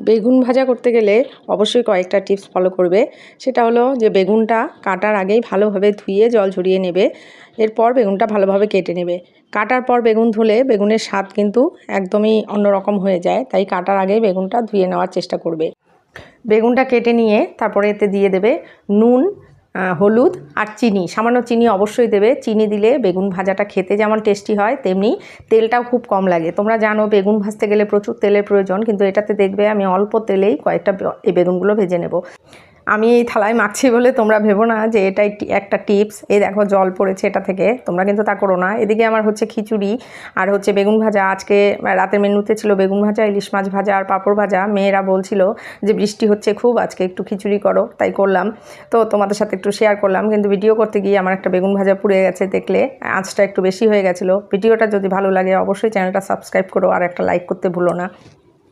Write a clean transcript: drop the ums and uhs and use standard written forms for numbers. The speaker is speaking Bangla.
বেগুন ভাজা করতে গেলে অবশ্যই কয়েকটা টিপস ফলো করবে। সেটা হলো যে বেগুনটা কাটার আগেই ভালোভাবে ধুয়ে জল ঝরিয়ে নেবে। এরপর বেগুনটা ভালোভাবে কেটে নেবে। কাটার পর বেগুন ধুলে বেগুনের স্বাদ কিন্তু একদমই অন্যরকম হয়ে যায়, তাই কাটার আগেই বেগুনটা ধুয়ে নেওয়ার চেষ্টা করবে। বেগুনটা কেটে নিয়ে তারপরে এতে দিয়ে দেবে নুন, হলুদ আর চিনি। সামান্য চিনি অবশ্যই দেবে। চিনি দিলে বেগুন ভাজাটা খেতে যেমন টেস্টি হয়, তেমনি তেলটাও খুব কম লাগে। তোমরা জানো বেগুন ভাজতে গেলে প্রচুর তেলের প্রয়োজন, কিন্তু এটাতে দেখবে আমি অল্প তেলেই কয়েকটা এই বেগুনগুলো ভেজে নেব। আমি এই থালায় মাখছি বলে তোমরা ভেবো না যে এটা একটা টিপস। এই দেখো জল পড়েছে এটা থেকে, তোমরা কিন্তু তা করো না। এদিকে আমার হচ্ছে খিচুড়ি আর হচ্ছে বেগুন ভাজা। আজকে রাতের মেনুতে ছিল বেগুন ভাজা, ইলিশ মাছ ভাজা আর পাঁপড় ভাজা। মেয়েরা বলছিল যে বৃষ্টি হচ্ছে খুব, আজকে একটু খিচুড়ি করো, তাই করলাম। তো তোমাদের সাথে একটু শেয়ার করলাম, কিন্তু ভিডিও করতে গিয়ে আমার একটা বেগুন ভাজা পুড়ে গেছে। দেখলে আঁচটা একটু বেশি হয়ে গেছিলো। ভিডিওটা যদি ভালো লাগে অবশ্যই চ্যানেলটা সাবস্ক্রাইব করো আর একটা লাইক করতে ভুলো না।